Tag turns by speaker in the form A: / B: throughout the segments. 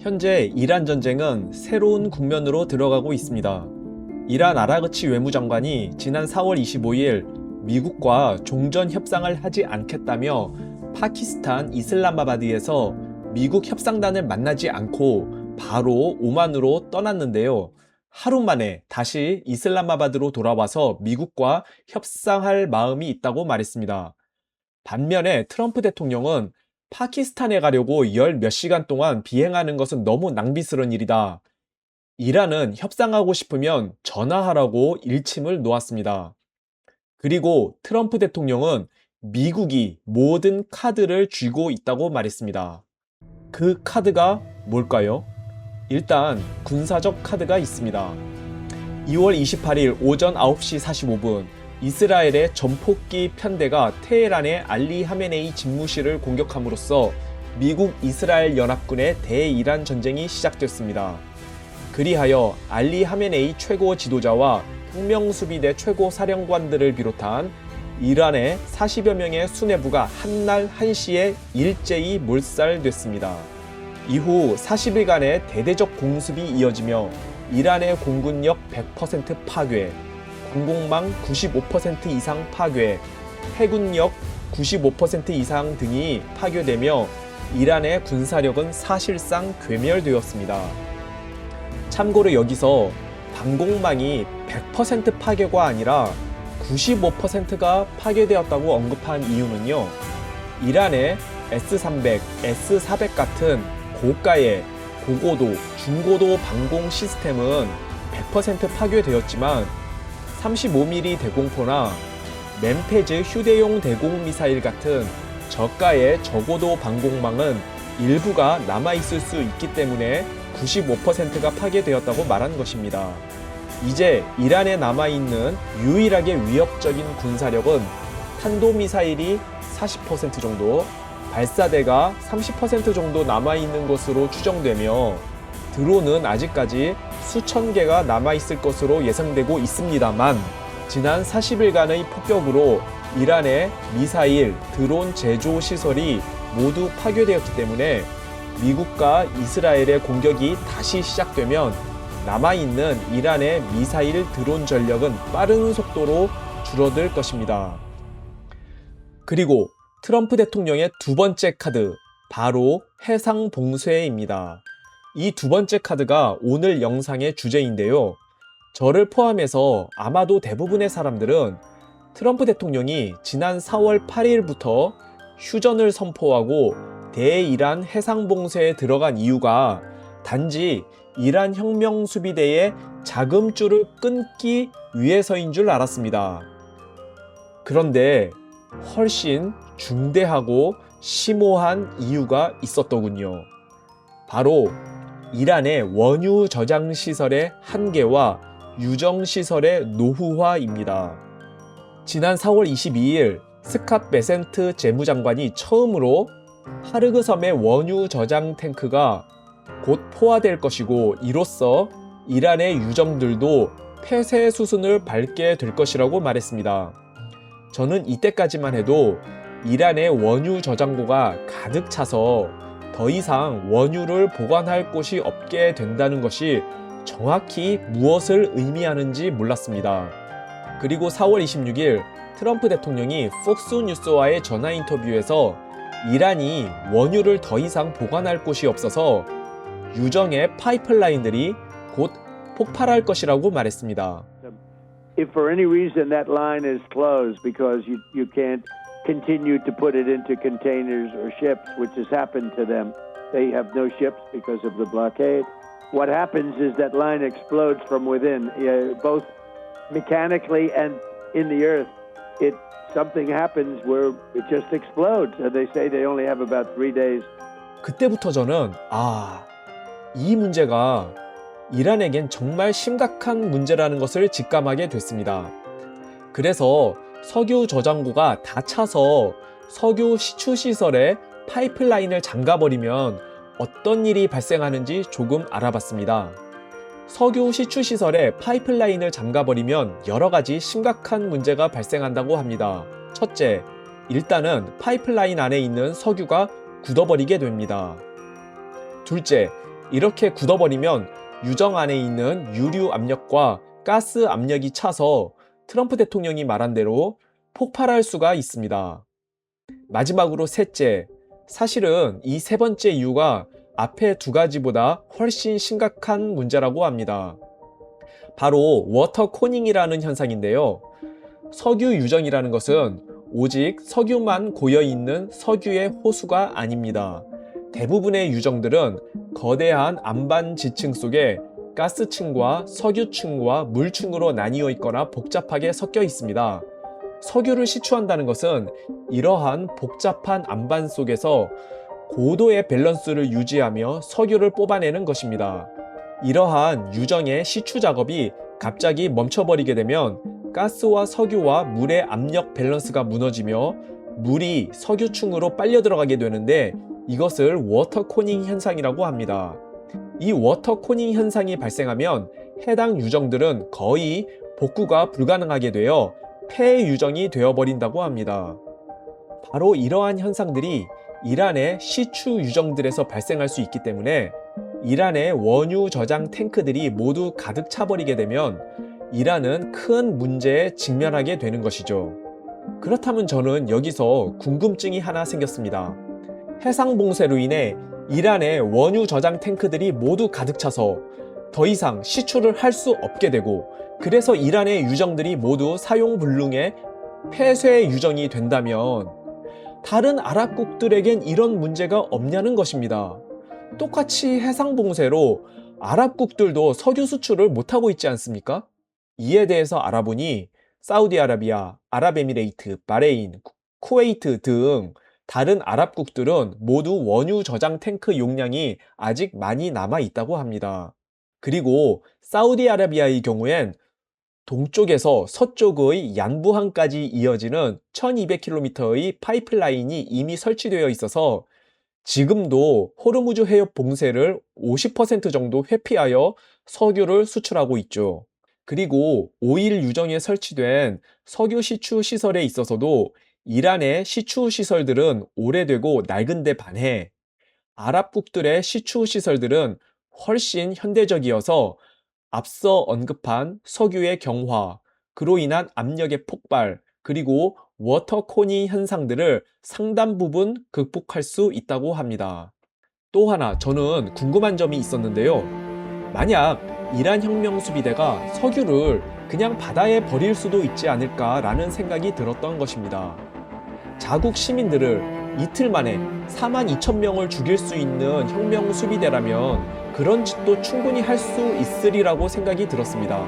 A: 현재 이란 전쟁은 새로운 국면으로 들어가고 있습니다. 이란 아라그치 외무장관이 지난 4월 25일 미국과 종전 협상을 하지 않겠다며 파키스탄 이슬람마바드에서 미국 협상단을 만나지 않고 바로 오만으로 떠났는데요. 하루 만에 다시 이슬람마바드로 돌아와서 미국과 협상할 마음이 있다고 말했습니다. 반면에 트럼프 대통령은 파키스탄에 가려고 열 몇 시간 동안 비행하는 것은 너무 낭비스러운 일이다. 이란은 협상하고 싶으면 전화하라고 일침을 놓았습니다. 그리고 트럼프 대통령은 미국이 모든 카드를 쥐고 있다고 말했습니다. 그 카드가 뭘까요? 일단 군사적 카드가 있습니다. 2월 28일 오전 9시 45분 이스라엘의 전폭기 편대가 테헤란의 알리 하메네이 집무실을 공격함으로써 미국 이스라엘 연합군의 대이란 전쟁이 시작됐습니다. 그리하여 알리 하메네이 최고 지도자와 혁명수비대 최고 사령관들을 비롯한 이란의 40여 명의 수뇌부가 한날 한시에 일제히 몰살됐습니다. 이후 40일간의 대대적 공습이 이어지며 이란의 공군력 100% 파괴, 공공망 95% 이상 파괴, 해군력 95% 이상 등이 파괴되며 이란의 군사력은 사실상 괴멸되었습니다. 참고로 여기서 방공망이 100% 파괴가 아니라 95%가 파괴되었다고 언급한 이유는요. 이란의 S-300, S-400 같은 고가의 고고도, 중고도 방공 시스템은 100% 파괴되었지만 35mm 대공포나 멤페즈 휴대용 대공 미사일 같은 저가의 저고도 방공망은 일부가 남아있을 수 있기 때문에 95%가 파괴되었다고 말한 것입니다. 이제 이란에 남아있는 유일하게 위협적인 군사력은 탄도미사일이 40% 정도, 발사대가 30% 정도 남아있는 것으로 추정되며 드론은 아직까지 수천 개가 남아있을 것으로 예상되고 있습니다만 지난 40일간의 폭격으로 이란의 미사일, 드론 제조 시설이 모두 파괴되었기 때문에 미국과 이스라엘의 공격이 다시 시작되면 남아있는 이란의 미사일 드론 전력은 빠른 속도로 줄어들 것입니다. 그리고 트럼프 대통령의 두 번째 카드, 바로 해상 봉쇄입니다. 이 두 번째 카드가 오늘 영상의 주제인데요. 저를 포함해서 아마도 대부분의 사람들은 트럼프 대통령이 지난 4월 8일부터 휴전을 선포하고 대이란 해상 봉쇄에 들어간 이유가 단지 이란 혁명수비대의 자금줄을 끊기 위해서인 줄 알았습니다. 그런데 훨씬 중대하고 심오한 이유가 있었더군요. 바로 이란의 원유 저장 시설의 한계와 유정 시설의 노후화입니다. 지난 4월 22일 스캇 베센트 재무장관이 처음으로 하르그 섬의 원유 저장 탱크가 곧 포화될 것이고 이로써 이란의 유정들도 폐쇄 수순을 밟게 될 것이라고 말했습니다. 저는 이때까지만 해도 이란의 원유 저장고가 가득 차서 더 이상 원유를 보관할 곳이 없게 된다는 것이 정확히 무엇을 의미하는지 몰랐습니다. 그리고 4월 26일 트럼프 대통령이 폭스뉴스와의 전화 인터뷰에서 이란이 원유를 더 이상 보관할 곳이 없어서 유정의 파이프라인들이 곧 폭발할 것이라고 말했습니다.
B: If for any reason that line is closed because you can't continue to put it into containers or ships, which has happened to them, they have no ships because of the blockade. What happens is that line explodes from within, both mechanically and in the earth. Something happens where it just explodes, and they say they only have about 3 days.
A: 그때부터 저는 이 문제가 이란에겐 정말 심각한 문제라는 것을 직감하게 됐습니다. 그래서 석유 저장고가 다 차서 석유 시추시설에 파이프라인을 잠가버리면 어떤 일이 발생하는지 조금 알아봤습니다. 석유 시추시설에 파이프라인을 잠가버리면 여러 가지 심각한 문제가 발생한다고 합니다. 첫째, 일단은 파이프라인 안에 있는 석유가 굳어버리게 됩니다. 둘째, 이렇게 굳어버리면 유정 안에 있는 유류 압력과 가스 압력이 차서 트럼프 대통령이 말한 대로 폭발할 수가 있습니다. 마지막으로 셋째, 사실은 이 세 번째 이유가 앞에 두 가지보다 훨씬 심각한 문제라고 합니다. 바로 워터 코닝이라는 현상인데요. 석유 유정이라는 것은 오직 석유만 고여있는 석유의 호수가 아닙니다. 대부분의 유정들은 거대한 안반 지층 속에 가스층과 석유층과 물층으로 나뉘어 있거나 복잡하게 섞여 있습니다. 석유를 시추한다는 것은 이러한 복잡한 안반 속에서 고도의 밸런스를 유지하며 석유를 뽑아내는 것입니다. 이러한 유정의 시추 작업이 갑자기 멈춰버리게 되면 가스와 석유와 물의 압력 밸런스가 무너지며 물이 석유층으로 빨려 들어가게 되는데 이것을 워터 코닝 현상이라고 합니다. 이 워터 코닝 현상이 발생하면 해당 유정들은 거의 복구가 불가능하게 되어 폐 유정이 되어버린다고 합니다. 바로 이러한 현상들이 이란의 시추 유정들에서 발생할 수 있기 때문에 이란의 원유 저장 탱크들이 모두 가득 차버리게 되면 이란은 큰 문제에 직면하게 되는 것이죠. 그렇다면 저는 여기서 궁금증이 하나 생겼습니다. 해상 봉쇄로 인해 이란의 원유 저장 탱크들이 모두 가득 차서 더 이상 시추를 할 수 없게 되고 그래서 이란의 유정들이 모두 사용불능의 폐쇄 유정이 된다면 다른 아랍국들에겐 이런 문제가 없냐는 것입니다. 똑같이 해상 봉쇄로 아랍국들도 석유 수출을 못하고 있지 않습니까? 이에 대해서 알아보니 사우디아라비아, 아랍에미레이트, 바레인, 쿠웨이트 등 다른 아랍국들은 모두 원유 저장 탱크 용량이 아직 많이 남아 있다고 합니다. 그리고 사우디아라비아의 경우엔 동쪽에서 서쪽의 얀부항까지 이어지는 1200km의 파이프라인이 이미 설치되어 있어서 지금도 호르무즈 해협 봉쇄를 50% 정도 회피하여 석유를 수출하고 있죠. 그리고 오일 유정에 설치된 석유 시추 시설에 있어서도 이란의 시추 시설들은 오래되고 낡은 데 반해 아랍국들의 시추 시설들은 훨씬 현대적이어서 앞서 언급한 석유의 경화, 그로 인한 압력의 폭발, 그리고 워터 코닝 현상들을 상당 부분 극복할 수 있다고 합니다. 또 하나 저는 궁금한 점이 있었는데요. 만약 이란 혁명 수비대가 석유를 그냥 바다에 버릴 수도 있지 않을까라는 생각이 들었던 것입니다. 자국 시민들을 이틀 만에 42,000명을 죽일 수 있는 혁명 수비대라면 그런 짓도 충분히 할 수 있으리라고 생각이 들었습니다.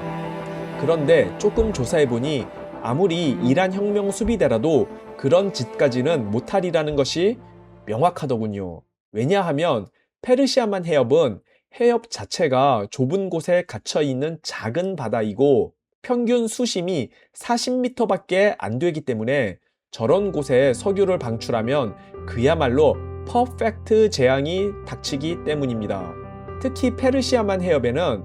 A: 그런데 조금 조사해보니 아무리 이란 혁명 수비대라도 그런 짓까지는 못하리라는 것이 명확하더군요. 왜냐하면 페르시아만 해협은 해협 자체가 좁은 곳에 갇혀있는 작은 바다이고 평균 수심이 40m밖에 안 되기 때문에 저런 곳에 석유를 방출하면 그야말로 퍼펙트 재앙이 닥치기 때문입니다. 특히 페르시아만 해협에는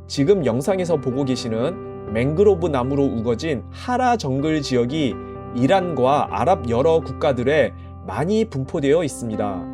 A: 지금 영상에서 보고 계시는 맹그로브 나무로 우거진 하라 정글 지역이 이란과 아랍 여러 국가들에 많이 분포되어 있습니다.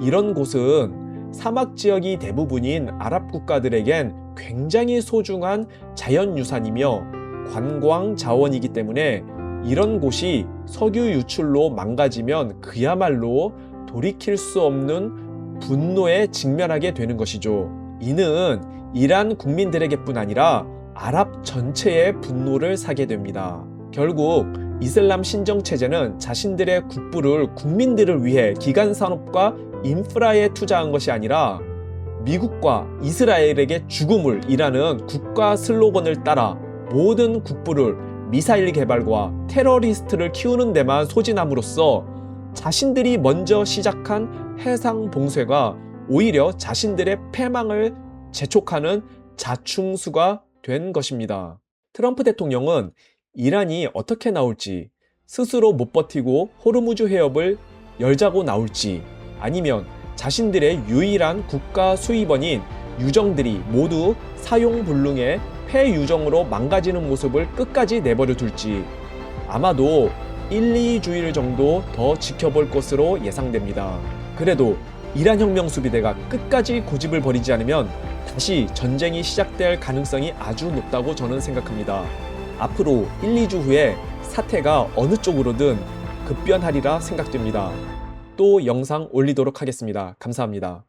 A: 이런 곳은 사막 지역이 대부분인 아랍 국가들에겐 굉장히 소중한 자연유산이며 관광 자원이기 때문에 이런 곳이 석유 유출로 망가지면 그야말로 돌이킬 수 없는 분노에 직면하게 되는 것이죠. 이는 이란 국민들에게뿐 아니라 아랍 전체의 분노를 사게 됩니다. 결국 이슬람 신정체제는 자신들의 국부를 국민들을 위해 기간산업과 인프라에 투자한 것이 아니라 미국과 이스라엘에게 죽음을 이라는 국가 슬로건을 따라 모든 국부를 미사일 개발과 테러리스트를 키우는 데만 소진함으로써 자신들이 먼저 시작한 해상 봉쇄가 오히려 자신들의 패망을 재촉하는 자충수가 된 것입니다. 트럼프 대통령은 이란이 어떻게 나올지, 스스로 못 버티고 호르무즈 해협을 열자고 나올지, 아니면 자신들의 유일한 국가 수입원인 유정들이 모두 사용불능의 폐유정으로 망가지는 모습을 끝까지 내버려 둘지 아마도 1, 2주일 정도 더 지켜볼 것으로 예상됩니다. 그래도 이란 혁명 수비대가 끝까지 고집을 버리지 않으면 다시 전쟁이 시작될 가능성이 아주 높다고 저는 생각합니다. 앞으로 1, 2주 후에 사태가 어느 쪽으로든 급변하리라 생각됩니다. 또 영상 올리도록 하겠습니다. 감사합니다.